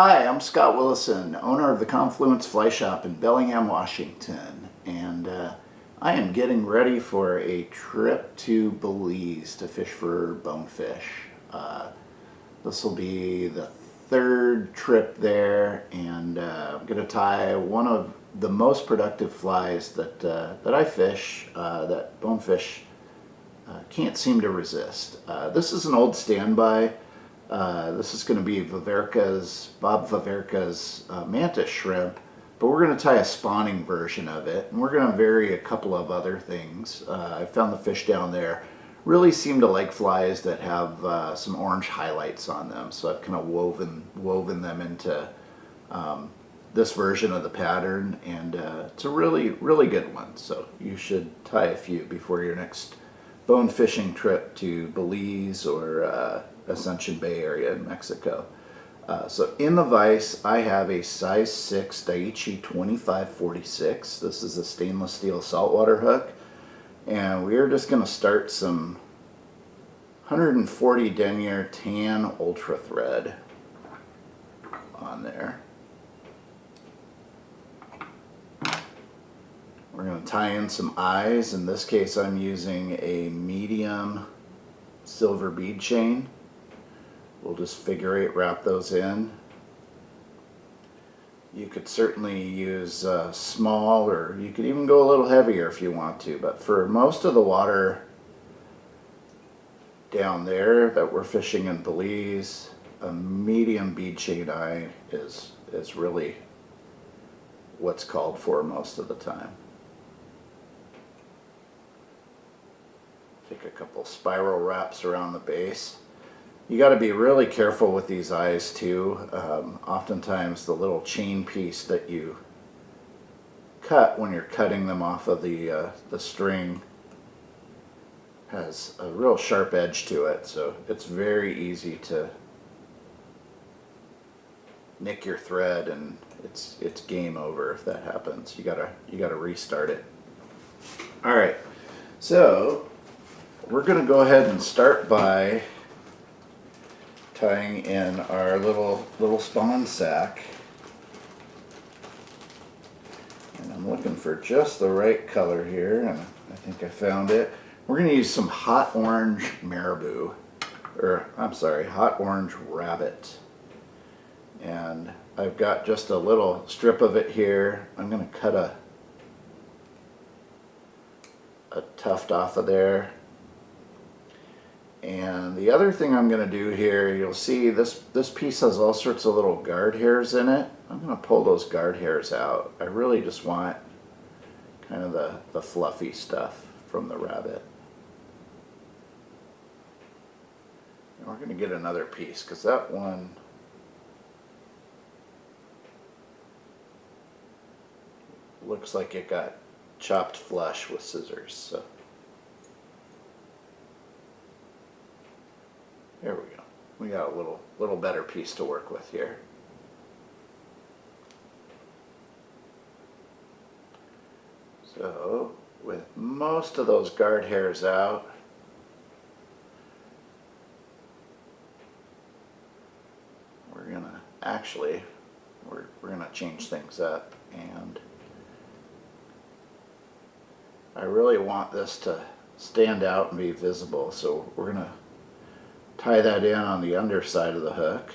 Hi, I'm Scott Willison, owner of the Confluence Fly Shop in Bellingham, Washington, and I am getting ready for a trip to Belize to fish for bonefish. This will be the third trip there, and I'm going to tie one of the most productive flies that I fish, that bonefish can't seem to resist. This is an old standby. This is going to be Bob Veverka's Mantis shrimp, but we're going to tie a spawning version of it, and we're going to vary a couple of other things. I found the fish down there really seem to like flies that have some orange highlights on them, so I've kind of woven them into this version of the pattern, and it's a really good one. So you should tie a few before your next bone fishing trip to Belize or Ascension Bay area in Mexico. So in the vise, I have a size 6 Daiichi 2546. This is a stainless steel saltwater hook. And we're just going to start some 140 Denier tan ultra thread on there. We're going to tie in some eyes. In this case, I'm using a medium silver bead chain. We'll just figure 8 wrap those in. You could certainly use small, or you could even go a little heavier if you want to, but for most of the water down there that we're fishing in Belize, a medium bead chain eye is really what's called for most of the time. Take a couple spiral wraps around the base. You got to be really careful with these eyes too. Oftentimes the little chain piece that you cut when you're cutting them off of the string has a real sharp edge to it, so it's very easy to nick your thread, and it's game over if that happens. You gotta restart it. All right, so we're gonna go ahead and start by tying in our little spawn sack, and I'm looking for just the right color here, and I think I found it. We're going to use some hot orange marabou, or I'm sorry, hot orange rabbit, and I've got just a little strip of it here. I'm going to cut a tuft off of there. And the other thing I'm going to do here, you'll see this piece has all sorts of little guard hairs in it. I'm going to pull those guard hairs out. I really just want kind of the fluffy stuff from the rabbit. And we're going to get another piece because that one looks like it got chopped flush with scissors. So there we go. We got a little better piece to work with here. So with most of those guard hairs out, we're gonna change things up, and I really want this to stand out and be visible, so we're gonna tie that in on the underside of the hook.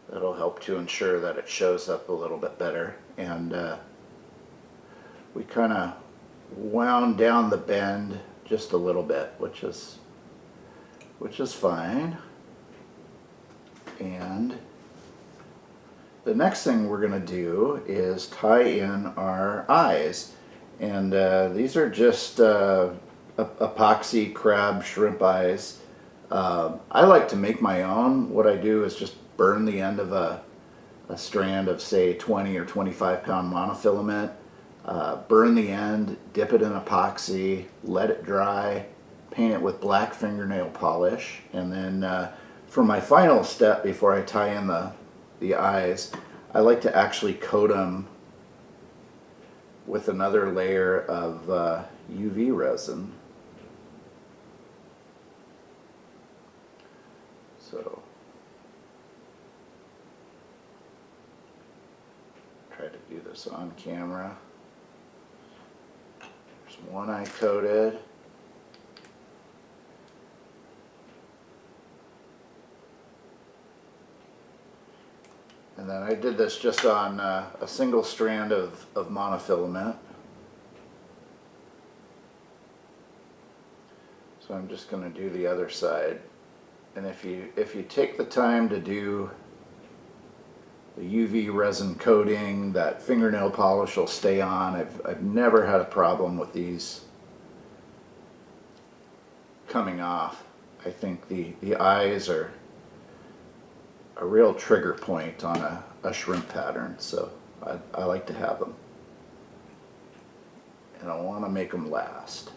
That'll help to ensure that it shows up a little bit better. And we kind of wound down the bend just a little bit, which is fine. And the next thing we're going to do is tie in our eyes. And these are just epoxy crab shrimp eyes. I like to make my own. What I do is just burn the end of a strand of, say, 20 or 25 pound monofilament, burn the end, dip it in epoxy, let it dry, paint it with black fingernail polish, and then for my final step before I tie in the eyes, I like to actually coat them with another layer of UV resin. this on camera. There's one eye coated. And then I did this just on a single strand of monofilament. So I'm just going to do the other side. And if you take the time to do the UV resin coating, that fingernail polish will stay on. I've never had a problem with these coming off. I think the eyes are a real trigger point on a shrimp pattern, so I like to have them. And I want to make them last.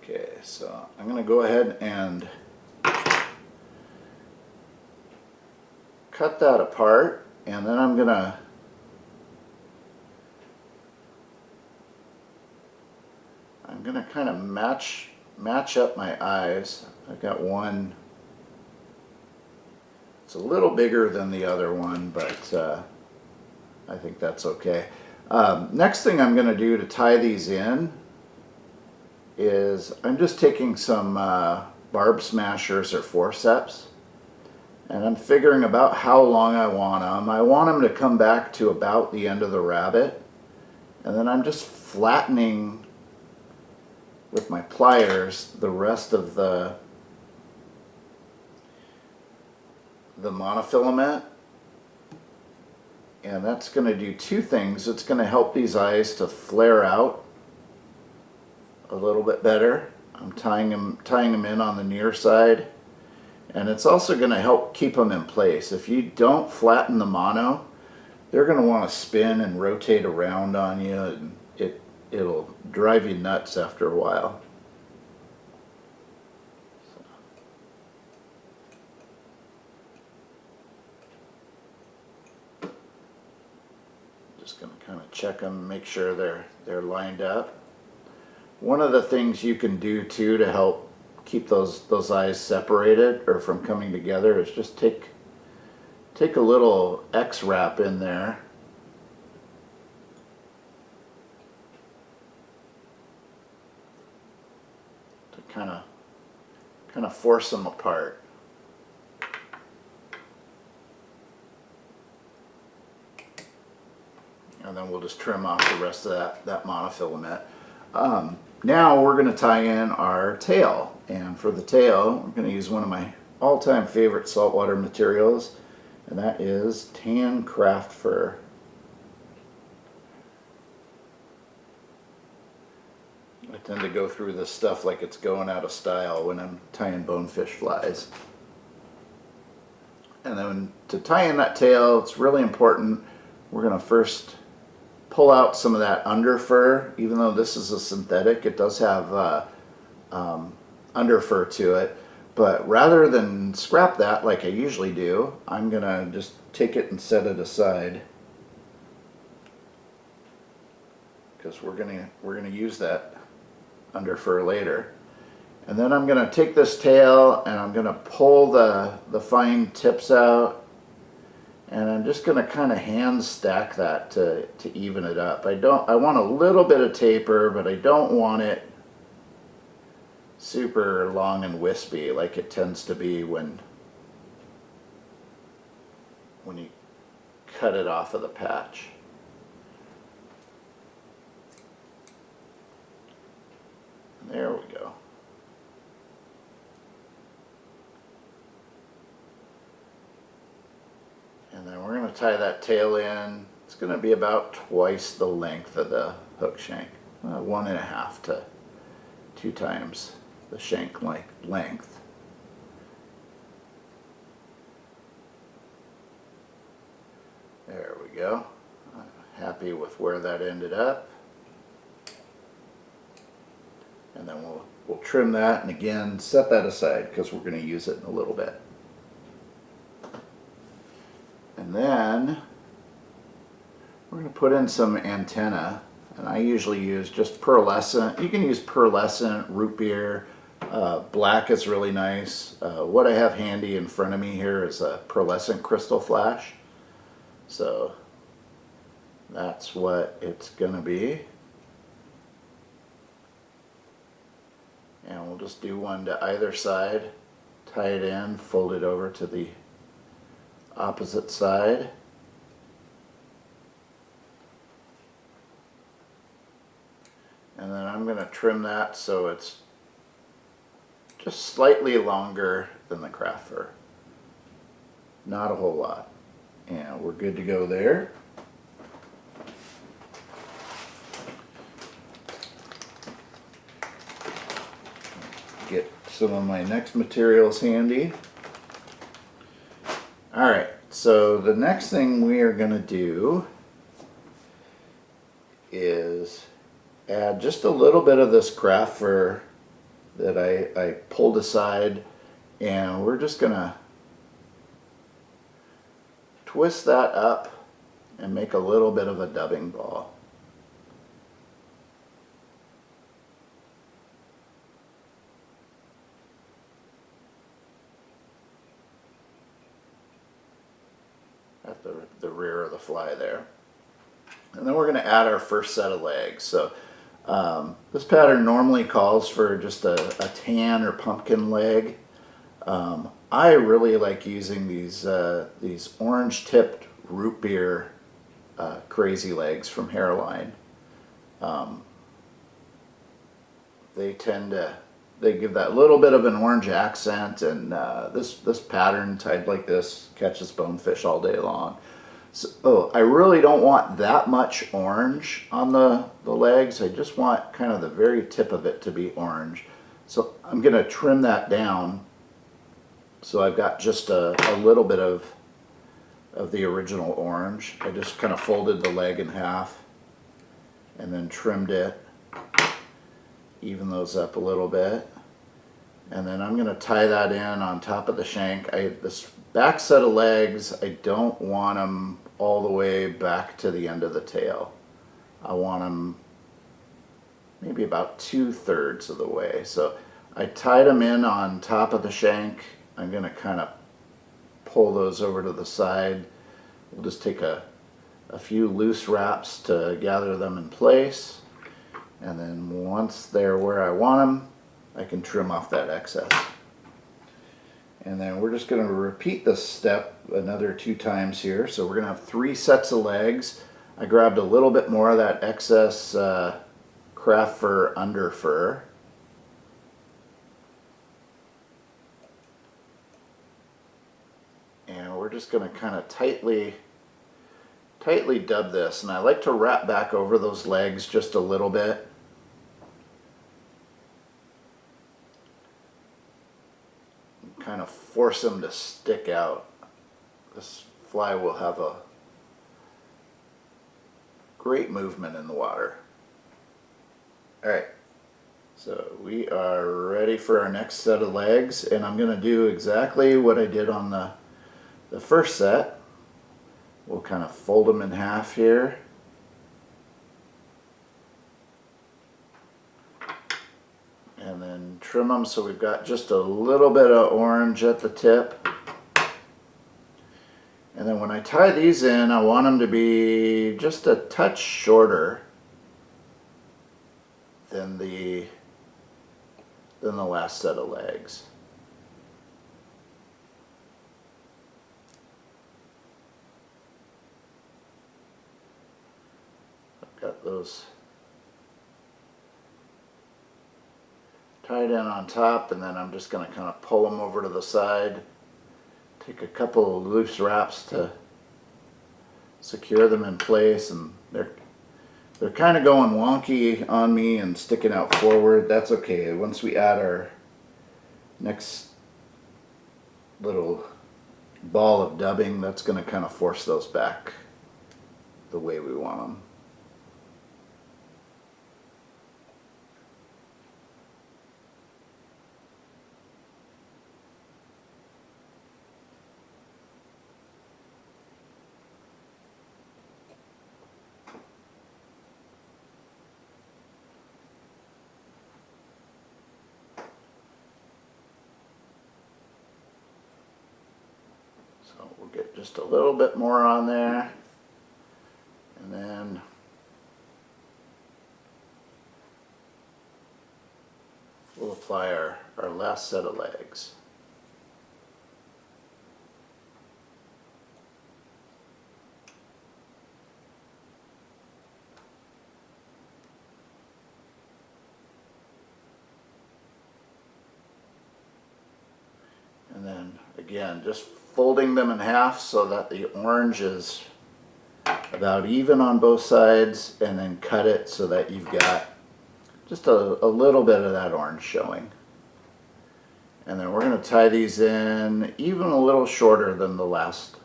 Okay, so I'm going to go ahead and cut that apart, and then I'm going to kind of match up my eyes. I've got one. It's a little bigger than the other one, but I think that's okay. Next thing I'm going to do to tie these in is I'm just taking some barb smashers or forceps, and I'm figuring about how long I want them. I want them to come back to about the end of the rabbit, and then I'm just flattening with my pliers the rest of the monofilament. And that's going to do two things. It's going to help these eyes to flare out a little bit better. I'm tying them in on the near side, and it's also going to help keep them in place. If you don't flatten the mono, they're going to want to spin and rotate around on you, and it'll drive you nuts after a while. Just going to kind of check them, make sure they're lined up. One of the things you can do too to help keep those eyes separated or from coming together is just take a little X wrap in there. To kind of force them apart. And then we'll just trim off the rest of that monofilament. Now we're going to tie in our tail, and for the tail I'm going to use one of my all-time favorite saltwater materials, and that is tan craft fur. I tend to go through this stuff like it's going out of style when I'm tying bonefish flies. And then to tie in that tail, it's really important, we're going to first pull out some of that underfur. Even though this is a synthetic, it does have underfur to it. But rather than scrap that like I usually do, I'm gonna just take it and set it aside, because we're gonna use that underfur later. And then I'm gonna take this tail and I'm gonna pull the fine tips out. And I'm just going to kind of hand stack that to even it up. I want a little bit of taper, but I don't want it super long and wispy like it tends to be when you cut it off of the patch. There we go. And then we're going to tie that tail in. It's going to be about twice the length of the hook shank. 1.5 to 2 times the shank length. There we go. I'm happy with where that ended up. And then we'll trim that, and again set that aside because we're going to use it in a little bit. And then we're going to put in some antenna, and I usually use just pearlescent. You can use pearlescent, root beer, black is really nice. What I have handy in front of me here is a pearlescent crystal flash. So that's what it's going to be. And we'll just do one to either side, tie it in, fold it over to the opposite side. And then I'm going to trim that so it's just slightly longer than the craft fur. Not a whole lot. And we're good to go there. Get some of my next materials handy. Alright, so the next thing we are going to do is add just a little bit of this craft fur that I pulled aside, and we're just going to twist that up and make a little bit of a dubbing ball. At the rear of the fly there. And then we're going to add our first set of legs. So this pattern normally calls for just a tan or pumpkin leg. I really like using these orange tipped root beer crazy legs from Hairline. They give that little bit of an orange accent, and this pattern tied like this catches bonefish all day long. So, I really don't want that much orange on the legs. I just want kind of the very tip of it to be orange. So I'm going to trim that down so I've got just a little bit of the original orange. I just kind of folded the leg in half and then trimmed it, even those up a little bit. And then I'm going to tie that in on top of the shank. This back set of legs, I don't want them all the way back to the end of the tail. I want them maybe about 2/3 of the way. So I tied them in on top of the shank. I'm going to kind of pull those over to the side. We'll just take a few loose wraps to gather them in place. And then once they're where I want them, I can trim off that excess. And then we're just going to repeat this step another 2 times here. So we're going to have 3 sets of legs. I grabbed a little bit more of that excess craft fur underfur. And we're just going to kind of tightly dub this. And I like to wrap back over those legs just a little bit. Kind of force them to stick out. This fly will have a great movement in the water. Alright, so we are ready for our next set of legs, and I'm going to do exactly what I did on the first set. We'll kind of fold them in half here. And then trim them so we've got just a little bit of orange at the tip. And then when I tie these in, I want them to be just a touch shorter than the last set of legs. I've got those tied in on top, and then I'm just going to kind of pull them over to the side. Take a couple of loose wraps to secure them in place, and they're kind of going wonky on me and sticking out forward. That's okay. Once we add our next little ball of dubbing, that's going to kind of force those back the way we want them. So we'll get just a little bit more on there. last set of legs. And then again, just folding them in half so that the orange is about even on both sides, and then cut it so that you've got just a little bit of that orange showing. And then we're going to tie these in even a little shorter than the last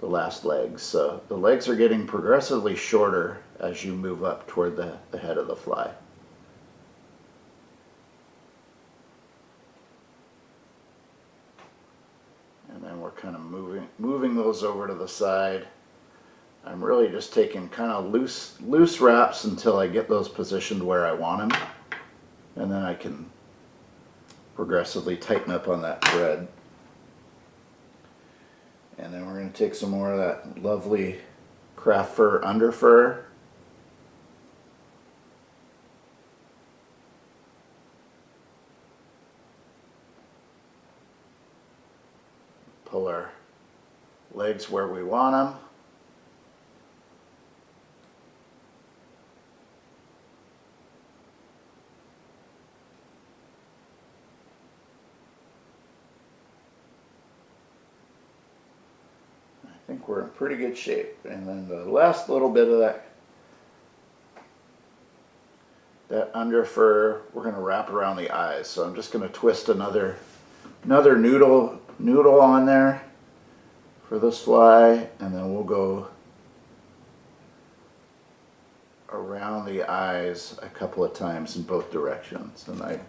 legs. So the legs are getting progressively shorter as you move up toward the head of the fly. And then we're kind of moving those over to the side. I'm really just taking kind of loose wraps until I get those positioned where I want them. And then I can progressively tighten up on that thread. And then we're going to take some more of that lovely craft fur underfur. Pull our legs where we want them. I think we're in pretty good shape. And then the last little bit of that underfur, we're going to wrap around the eyes. So I'm just going to twist another noodle on there for this fly, and then we'll go around the eyes a couple of times in both directions. And I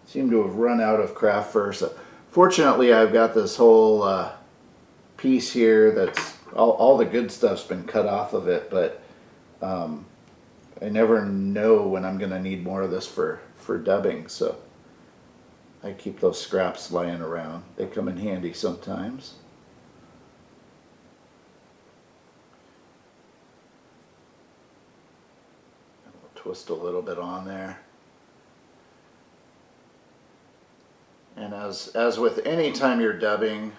seem to have run out of craft fur, so fortunately I've got this whole piece here that's all the good stuff's been cut off of it, but I never know when I'm going to need more of this for dubbing, so I keep those scraps lying around. They come in handy sometimes. And we'll twist a little bit on there. And as with any time you're dubbing,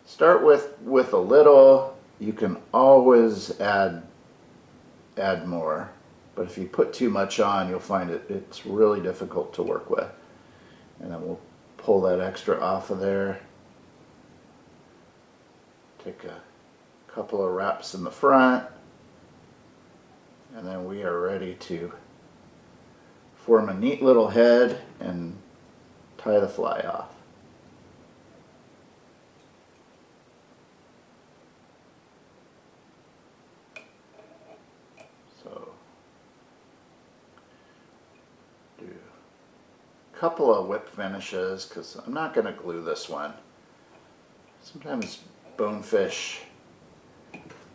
start with a little. You can always add more, but if you put too much on, you'll find it's really difficult to work with. And then we'll pull that extra off of there. Take a couple of wraps in the front, and then we are ready to form a neat little head and tie the fly off. Couple of whip finishes, because I'm not going to glue this one. Sometimes bonefish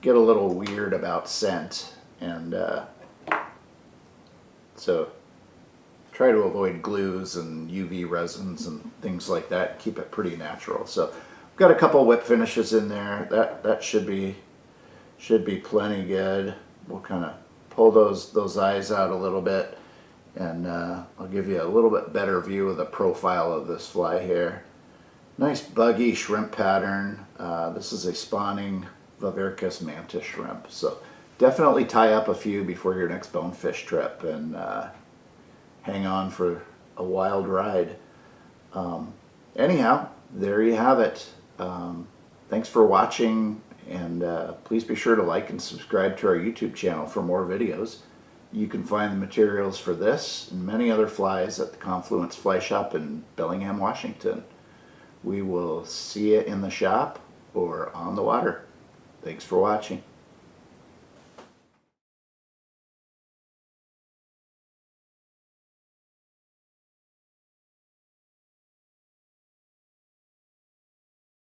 get a little weird about scent, and so try to avoid glues and UV resins and things like that. Keep it pretty natural. So I've got a couple of whip finishes in there. That should be plenty good. We'll kind of pull those eyes out a little bit. And I'll give you a little bit better view of the profile of this fly here. Nice buggy shrimp pattern. This is a spawning Veverka mantis shrimp. So definitely tie up a few before your next bonefish trip and hang on for a wild ride. Anyhow, there you have it. Thanks for watching, and please be sure to like and subscribe to our YouTube channel for more videos. You can find the materials for this and many other flies at the Confluence Fly Shop in Bellingham, Washington. We will see you in the shop or on the water. Thanks for watching.